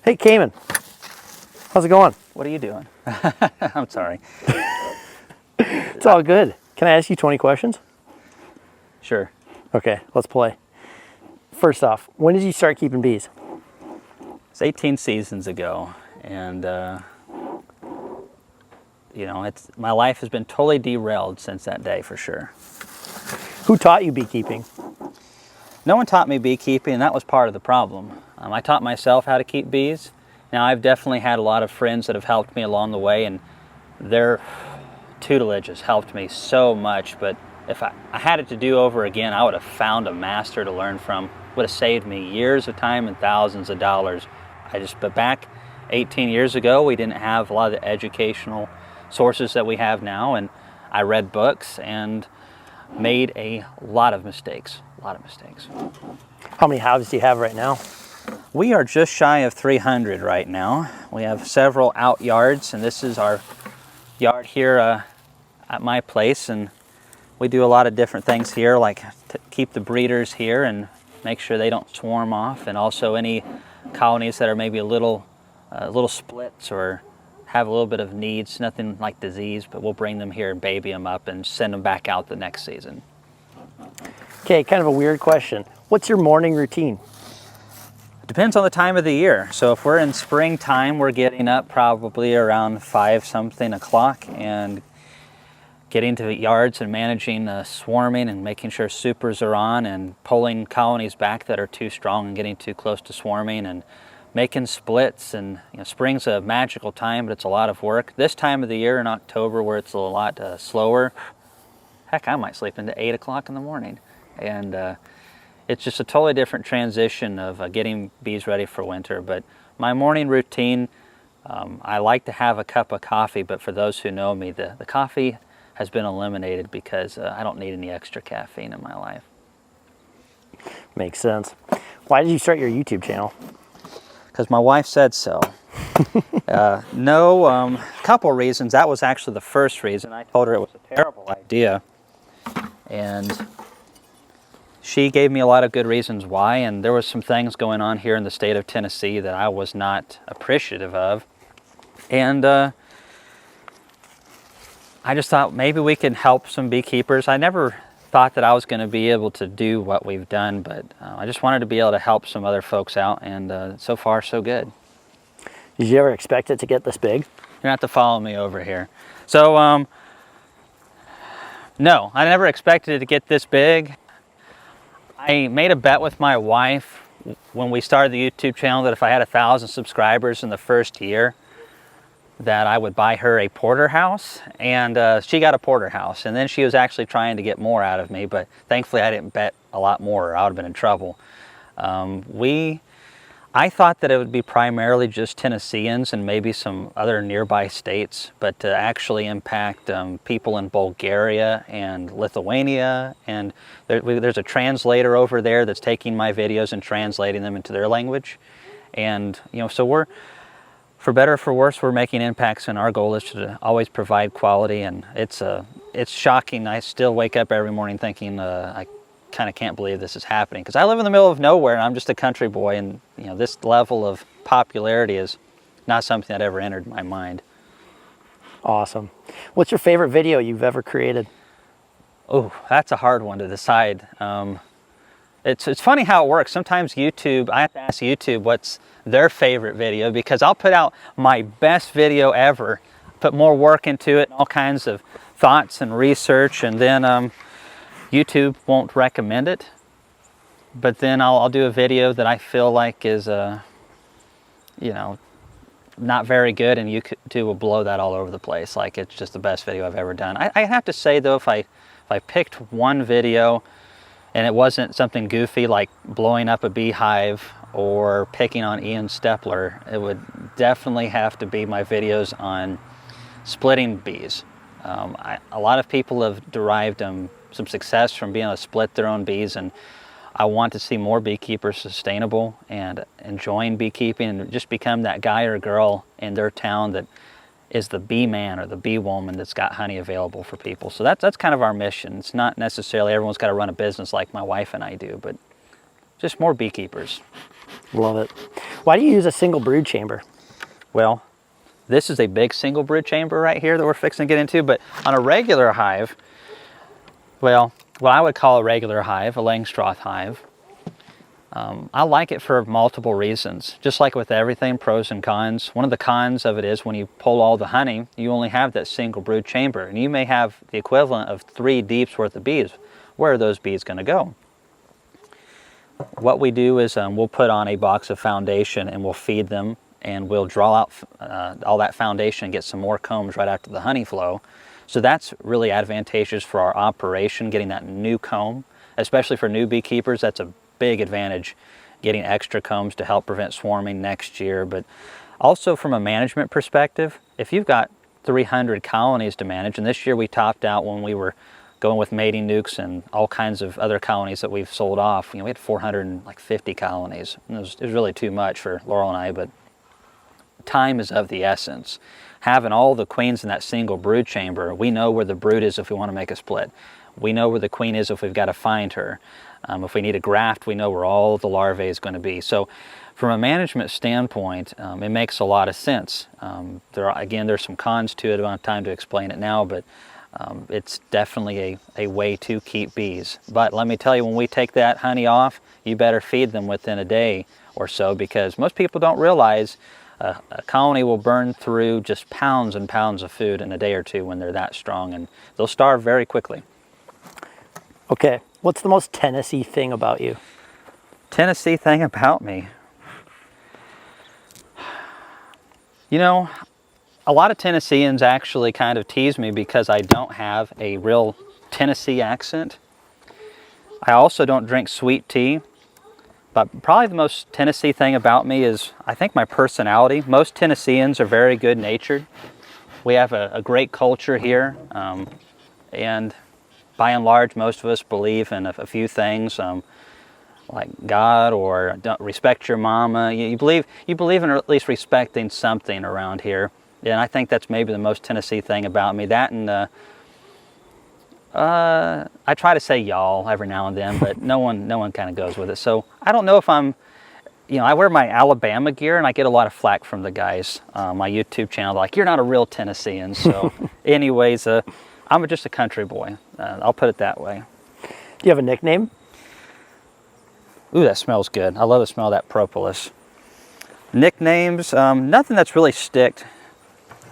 Hey, Kamon. How's it going? What are you doing? I'm sorry. It's all good. Can I ask you 20 questions? Sure. Okay, let's play. First off, when did you start keeping bees? It's 18 seasons ago, and you know, my life has been totally derailed since that day, for sure. Who taught you beekeeping? No one taught me beekeeping, and that was part of the problem. I taught myself how to keep bees. Now, I've definitely had a lot of friends that have helped me along the way, and their tutelage has helped me so much. But if I had it to do over again, I would have found a master to learn from. Would have saved me years of time and thousands of dollars. But back 18 years ago, we didn't have a lot of the educational sources that we have now, and I read books and made a lot of mistakes. How many hives do you have right now? We are just shy of 300 right now. We have several out yards, and this is our yard here at my place, and we do a lot of different things here, like to keep the breeders here and make sure they don't swarm off, and also any colonies that are maybe a little splits or have a little bit of needs, nothing like disease, but we'll bring them here and baby them up and send them back out the next season. Okay, kind of a weird question. What's your morning routine? It depends on the time of the year. So if we're in springtime, we're getting up probably around 5-something o'clock and getting to the yards and managing swarming and making sure supers are on and pulling colonies back that are too strong and getting too close to swarming and making splits. And you know, spring's a magical time, but it's a lot of work. This time of the year in October, where it's a lot slower, heck, I might sleep into 8 o'clock in the morning. And it's just a totally different transition of getting bees ready for winter. But my morning routine, I like to have a cup of coffee, but for those who know me, the coffee has been eliminated because I don't need any extra caffeine in my life. Makes sense. Why did you start your YouTube channel? Because my wife said so. Couple reasons. That was actually the first reason. I told her it was a terrible idea, and she gave me a lot of good reasons why, and there was some things going on here in the state of Tennessee that I was not appreciative of. And I just thought maybe we could help some beekeepers. I never thought that I was going to be able to do what we've done, but I just wanted to be able to help some other folks out, and so far so good. Did you ever expect it to get this big? You're going to have to follow me over here. So, no, I never expected it to get this big. I made a bet with my wife when we started the YouTube channel that if I had 1,000 subscribers in the first year, that I would buy her a porterhouse, and she got a porterhouse, and then she was actually trying to get more out of me, but thankfully I didn't bet a lot more or I would have been in trouble. I thought that it would be primarily just Tennesseans and maybe some other nearby states, but to actually impact people in Bulgaria and Lithuania, and there's a translator over there that's taking my videos and translating them into their language. And you know, so for better or for worse, we're making impacts, and our goal is to always provide quality. And it's shocking. I still wake up every morning thinking I kind of can't believe this is happening, because I live in the middle of nowhere and I'm just a country boy, and you know, this level of popularity is not something that ever entered my mind. Awesome. What's your favorite video you've ever created? Oh, that's a hard one to decide. It's funny how it works. Sometimes YouTube, I have to ask YouTube what's their favorite video, because I'll put out my best video ever, put more work into it, all kinds of thoughts and research, and then YouTube won't recommend it. But then I'll do a video that I feel like is, you know, not very good, and YouTube will blow that all over the place. Like it's just the best video I've ever done. I have to say though, if I picked one video and it wasn't something goofy like blowing up a beehive or picking on Ian Stepler, it would definitely have to be my videos on splitting bees. A lot of people have derived some success from being able to split their own bees, and I want to see more beekeepers sustainable and enjoying beekeeping and just become that guy or girl in their town that is the bee man or the bee woman that's got honey available for people. So that's kind of our mission. It's not necessarily everyone's got to run a business like my wife and I do, but just more beekeepers. Love it. Why do you use a single brood chamber? Well, this is a big single brood chamber right here that we're fixing to get into, but on a regular hive, well, what I would call a regular hive, a Langstroth hive, I like it for multiple reasons. Just like with everything, pros and cons. One of the cons of it is when you pull all the honey, you only have that single brood chamber, and you may have the equivalent of 3 deeps worth of bees. Where are those bees going to go? What we do is we'll put on a box of foundation and we'll feed them, and we'll draw out all that foundation and get some more combs right after the honey flow. So that's really advantageous for our operation, getting that new comb, especially for new beekeepers. That's a big advantage, getting extra combs to help prevent swarming next year. But also from a management perspective, if you've got 300 colonies to manage, and this year we topped out when we were going with mating nukes and all kinds of other colonies that we've sold off. You know, we had 450 colonies. It was really too much for Laurel and I, but time is of the essence. Having all the queens in that single brood chamber, we know where the brood is if we want to make a split. We know where the queen is if we've got to find her. If we need a graft, we know where all the larvae is going to be. So from a management standpoint, it makes a lot of sense. There's some cons to it. I don't have time to explain it now, but it's definitely a way to keep bees. But let me tell you, when we take that honey off, you better feed them within a day or so, because most people don't realize a colony will burn through just pounds and pounds of food in a day or two when they're that strong, and they'll starve very quickly. Okay, what's the most Tennessee thing about you? Tennessee thing about me? You know, a lot of Tennesseans actually kind of tease me because I don't have a real Tennessee accent. I also don't drink sweet tea, but probably the most Tennessee thing about me is, I think, my personality. Most Tennesseans are very good-natured. We have a great culture here, and by and large, most of us believe in a few things, like God, or don't respect your mama. You believe in, or at least respecting something around here. And I think that's maybe the most Tennessee thing about me. That, and I try to say y'all every now and then, but no one kind of goes with it. So I don't know if I'm, I wear my Alabama gear, and I get a lot of flack from the guys on my YouTube channel, like, you're not a real Tennessean. So anyways, I'm just a country boy. I'll put it that way. Do you have a nickname? Ooh, that smells good. I love the smell of that propolis. Nicknames, nothing that's really sticked.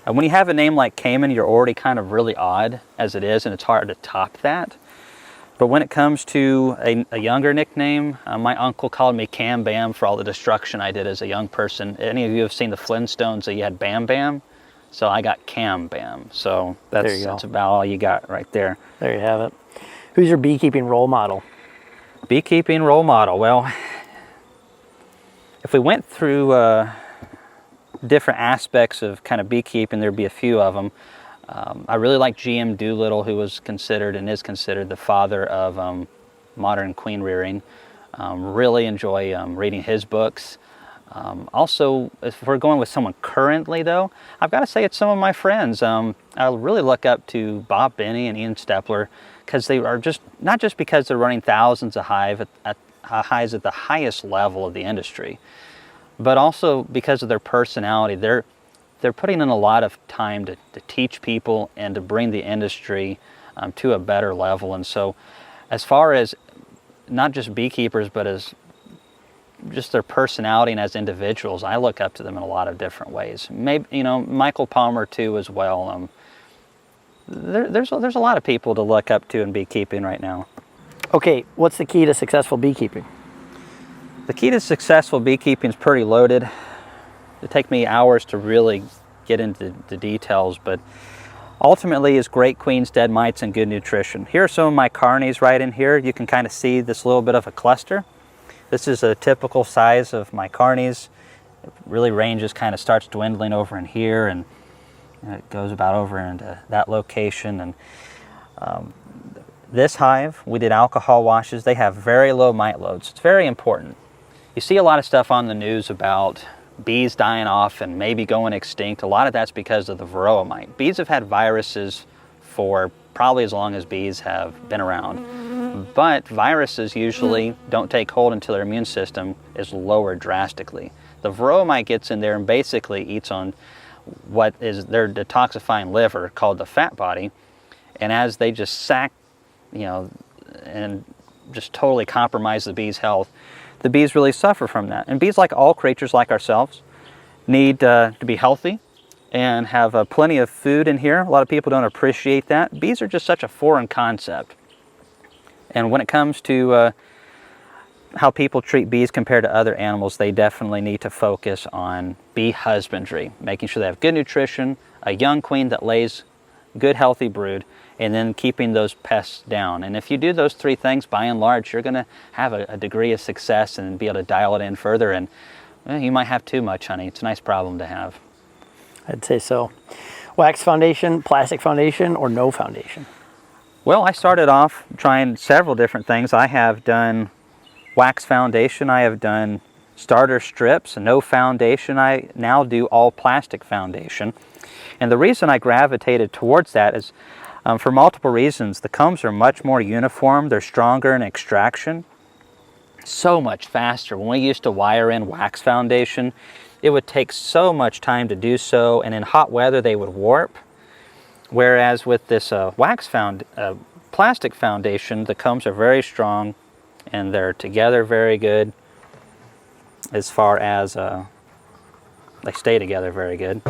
When you have a name like Kamon, you're already kind of really odd as it is, and it's hard to top that. But when it comes to a younger nickname, my uncle called me Cam Bam for all the destruction I did as a young person. Any of you have seen the Flintstones, that you had Bam Bam? So I got Cam Bam. So that's about all you got right there. There you have it. Who's your beekeeping role model? Beekeeping role model. Well, if we went through different aspects of kind of beekeeping, there'd be a few of them. I really like G.M. Doolittle, who was considered and is considered the father of modern queen rearing. Really enjoy reading his books. Also, if we're going with someone currently, though, I've got to say it's some of my friends. I really look up to Bob Benny and Ian Stepler, because they are not just because they're running thousands of hives at the highest level of the industry, but also because of their personality. They're putting in a lot of time to teach people and to bring the industry to a better level. And so, as far as not just beekeepers, but as just their personality and as individuals, I look up to them in a lot of different ways. Maybe, Michael Palmer too as well. There's a lot of people to look up to in beekeeping right now. Okay, what's the key to successful beekeeping? The key to successful beekeeping is pretty loaded. It'd take me hours to really get into the details, but ultimately is great queens, dead mites, and good nutrition. Here are some of my carnies right in here. You can kind of see this little bit of a cluster. This is a typical size of my carnies. It really ranges, kind of starts dwindling over in here, and it goes about over into that location. And this hive, we did alcohol washes. They have very low mite loads. It's very important. You see a lot of stuff on the news about bees dying off and maybe going extinct. A lot of that's because of the Varroa mite. Bees have had viruses for probably as long as bees have been around. But viruses usually don't take hold until their immune system is lowered drastically. The Varroa mite gets in there and basically eats on what is their detoxifying liver called the fat body, and as they just sack, and just totally compromise the bee's health, the bees really suffer from that. And bees, like all creatures like ourselves, need to be healthy and have plenty of food in here. A lot of people don't appreciate that. Bees are just such a foreign concept. And when it comes to how people treat bees compared to other animals, they definitely need to focus on bee husbandry, making sure they have good nutrition, a young queen that lays good healthy brood, and then keeping those pests down. And if you do those three things, by and large, you're going to have a degree of success and be able to dial it in further. And you might have too much honey. It's a nice problem to have. I'd say so. Wax foundation, plastic foundation, or no foundation? Well, I started off trying several different things. I have done wax foundation, I have done starter strips, no foundation. I now do all plastic foundation. And the reason I gravitated towards that is for multiple reasons. The combs are much more uniform, they're stronger in extraction, so much faster. When we used to wire in wax foundation, it would take so much time to do so, and in hot weather they would warp. Whereas with this plastic foundation, the combs are very strong and they're together very good, as far as they stay together very good.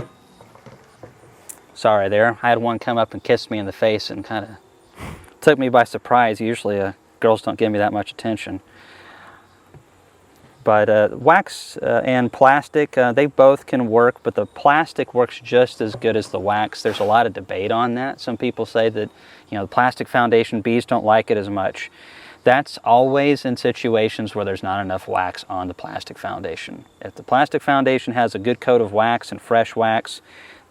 Sorry there, I had one come up and kiss me in the face and kind of took me by surprise. Usually girls don't give me that much attention. But wax and plastic, they both can work, but the plastic works just as good as the wax. There's a lot of debate on that. Some people say that, the plastic foundation, bees don't like it as much. That's always in situations where there's not enough wax on the plastic foundation. If the plastic foundation has a good coat of wax and fresh wax,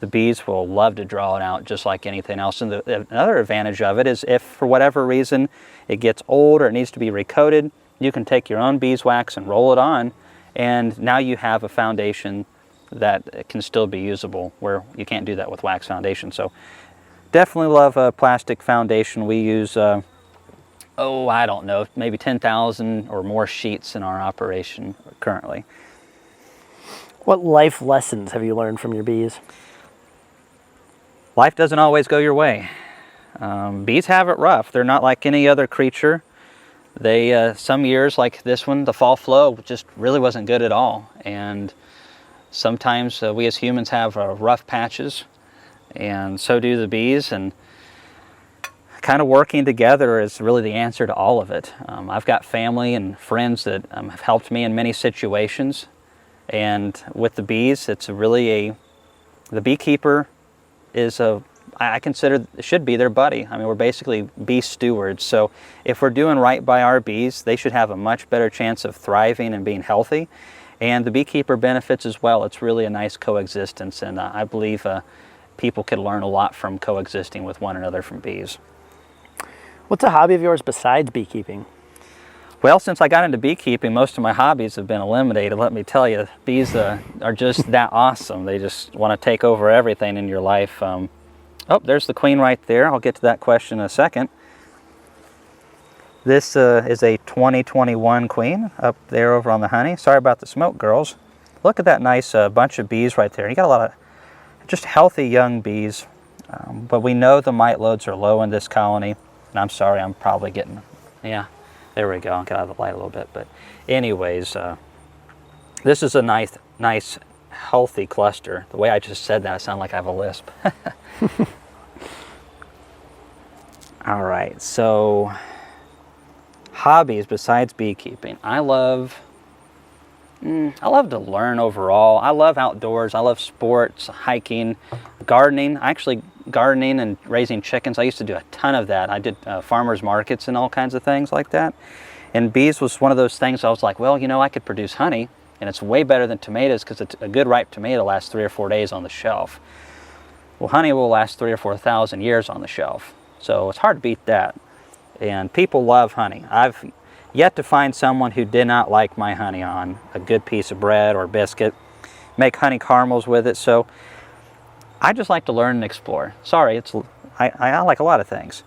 the bees will love to draw it out just like anything else. And another advantage of it is if for whatever reason it gets old or it needs to be recoated, you can take your own beeswax and roll it on, and now you have a foundation that can still be usable, where you can't do that with wax foundation. So definitely love a plastic foundation. We use, I don't know, maybe 10,000 or more sheets in our operation currently. What life lessons have you learned from your bees? Life doesn't always go your way. Bees have it rough. They're not like any other creature. They, some years like this one, the fall flow just really wasn't good at all. And sometimes we as humans have rough patches, and so do the bees. And kind of working together is really the answer to all of it. I've got family and friends that have helped me in many situations. And with the bees, it's really the beekeeper is I consider it should be their buddy. I mean, we're basically bee stewards. So if we're doing right by our bees, they should have a much better chance of thriving and being healthy. And the beekeeper benefits as well. It's really a nice coexistence, and I believe people could learn a lot from coexisting with one another from bees. What's a hobby of yours besides beekeeping? Well, since I got into beekeeping, most of my hobbies have been eliminated. Let me tell you, bees are just that awesome. They just want to take over everything in your life. Oh, there's the queen right there. I'll get to that question in a second. This is a 2021 queen up there over on the honey. Sorry about the smoke, girls. Look at that nice bunch of bees right there. You got a lot of just healthy young bees. But we know the mite loads are low in this colony. And I'm sorry, I'm probably getting, yeah. There we go. I'll get out of the light a little bit. But anyways, this is a nice, healthy cluster. The way I just said that, I sound like I have a lisp. All right, so hobbies besides beekeeping. I love to learn overall. I love outdoors. I love sports, hiking, gardening. Gardening and raising chickens, I used to do a ton of that. I did farmers markets and all kinds of things like that. And bees was one of those things I was like, well, I could produce honey, and it's way better than tomatoes because a good ripe tomato lasts 3 or 4 days on the shelf. Well, honey will last 3,000 or 4,000 years on the shelf. So it's hard to beat that. And people love honey. I've yet to find someone who did not like my honey on a good piece of bread or biscuit. Make honey caramels with it. So I just like to learn and explore. Sorry, I like a lot of things.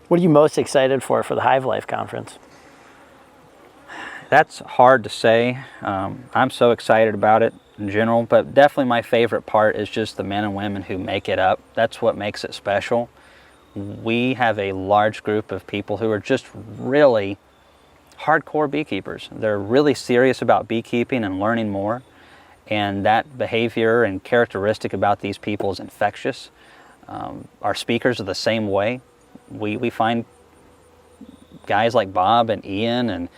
What are you most excited for the Hive Life conference? That's hard to say. I'm so excited about it in general, but definitely my favorite part is just the men and women who make it up. That's what makes it special. We have a large group of people who are just really hardcore beekeepers. They're really serious about beekeeping and learning more, and that behavior and characteristic about these people is infectious. Our speakers are the same way. We find guys like Bob and Ian and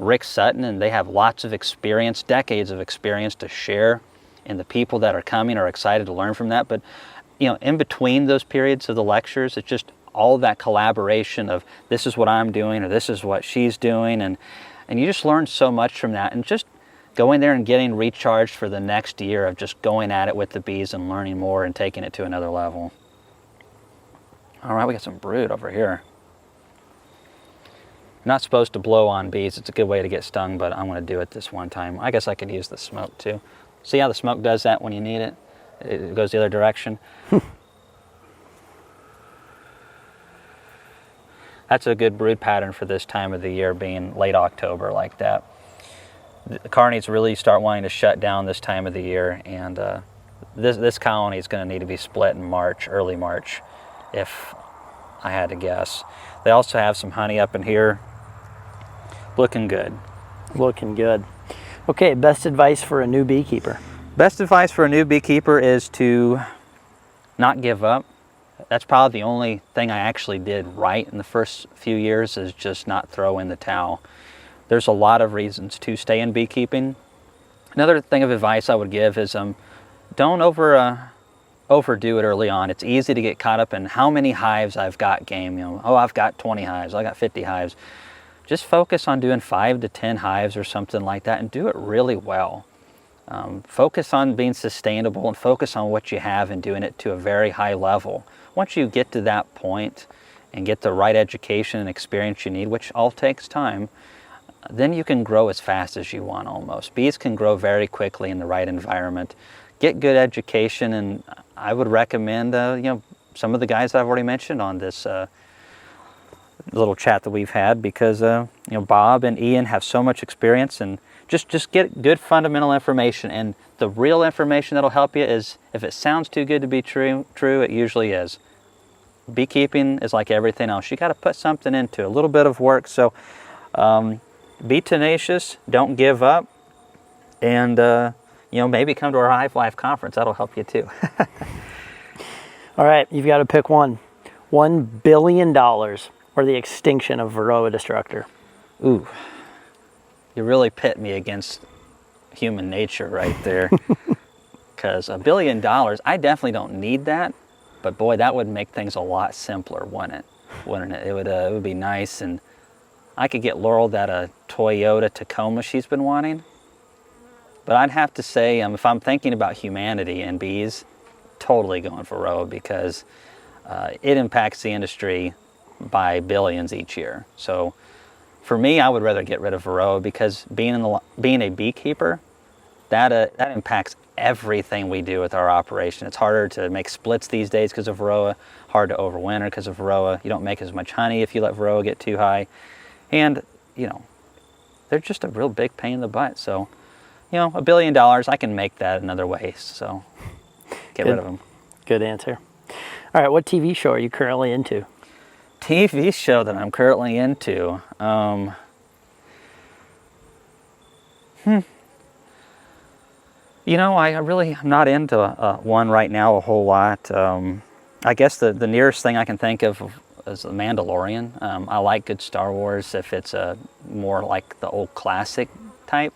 Rick Sutton, and they have lots of experience, decades of experience to share, and the people that are coming are excited to learn from that. But you know, in between those periods of the lectures, it's just all that collaboration of this is what I'm doing or this is what she's doing, and you just learn so much from that, and just going there and getting recharged for the next year of just going at it with the bees and learning more and taking it to another level. All right, we got some brood over here. Not supposed to blow on bees. It's a good way to get stung, but I'm going to do it this one time. I guess I could use the smoke too. See how the smoke does that when you need it? It goes the other direction. That's a good brood pattern for this time of the year, being late October like that. The carnies really start wanting to shut down this time of the year, and this colony is going to need to be split in March, early March, if I had to guess. They also have some honey up in here. Looking good. Looking good. Okay, best advice for a new beekeeper? Best advice for a new beekeeper is to not give up. That's probably the only thing I actually did right in the first few years, is just not throw in the towel. There's a lot of reasons to stay in beekeeping. Another thing of advice I would give is don't overdo it early on. It's easy to get caught up in how many hives I've got game. You know, oh, I've got 20 hives, I got 50 hives. Just focus on doing 5 to 10 hives or something like that, and do it really well. Focus on being sustainable and focus on what you have and doing it to a very high level. Once you get to that point and get the right education and experience you need, which all takes time, then you can grow as fast as you want almost. Bees can grow very quickly in the right environment. Get good education, and I would recommend you know, some of the guys that I've already mentioned on this little chat that we've had, because you know, Bob and Ian have so much experience, and just get good fundamental information. And the real information that'll help you is, if it sounds too good to be true, it usually is. Beekeeping is like everything else. You got to put something into it, a little bit of work. So be tenacious, don't give up, and you know, maybe come to our Hive Life conference. That'll help you too. All right, you've got to pick one. $1 billion or the extinction of Varroa destructor. Ooh, you really pit me against human nature right there. Because $1 billion, I definitely don't need that, but boy, that would make things a lot simpler, wouldn't it? Wouldn't it? It would be nice, and I could get Laurel that Toyota Tacoma she's been wanting. But I'd have to say, if I'm thinking about humanity and bees, totally going for Varroa, because it impacts the industry by billions each year. So for me, I would rather get rid of Varroa, because being a beekeeper, that impacts everything we do with our operation. It's harder to make splits these days because of Varroa, hard to overwinter because of Varroa. You don't make as much honey if you let Varroa get too high. And, you know, they're just a real big pain in the butt. So, you know, $1 billion, I can make that another way. So get rid of them. Good answer. All right, what TV show are you currently into? TV show that I'm currently into. You know, I'm not into one right now a whole lot. I guess the nearest thing I can think of is The Mandalorian. I like good Star Wars if it's more like the old classic type.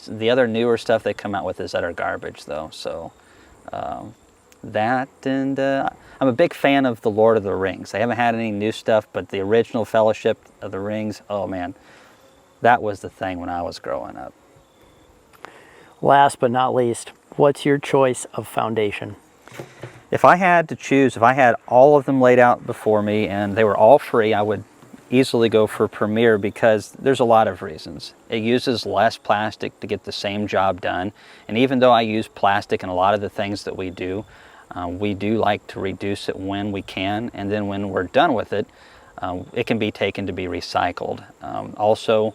The other newer stuff they come out with is utter garbage, though. So that, and I'm a big fan of The Lord of the Rings. They haven't had any new stuff, but the original Fellowship of the Rings, oh man, that was the thing when I was growing up. Last but not least, what's your choice of foundation? If I had to choose, if I had all of them laid out before me and they were all free, I would easily go for Premier, because there's a lot of reasons. It uses less plastic to get the same job done, and even though I use plastic in a lot of the things that we do like to reduce it when we can, and then when we're done with it, it can be taken to be recycled. Also,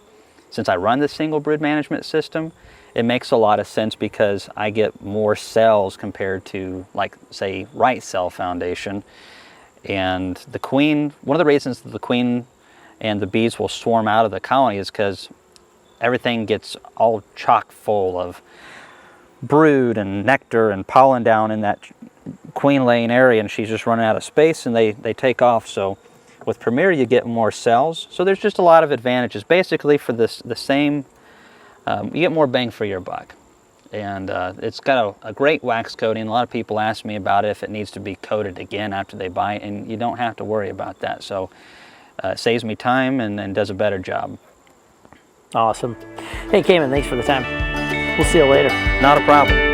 since I run the single brood management system, it makes a lot of sense because I get more cells compared to, like, say, right cell foundation. And the queen, one of the reasons that the queen and the bees will swarm out of the colony is because everything gets all chock full of brood and nectar and pollen down in that queen laying area, and she's just running out of space, and they take off. So with Premier, you get more cells. So there's just a lot of advantages. Basically, for the same, you get more bang for your buck. And it's got a great wax coating. A lot of people ask me about if it needs to be coated again after they buy it, and you don't have to worry about that. So it saves me time and does a better job. Awesome. Hey, Kamon, thanks for the time. We'll see you later. Not a problem.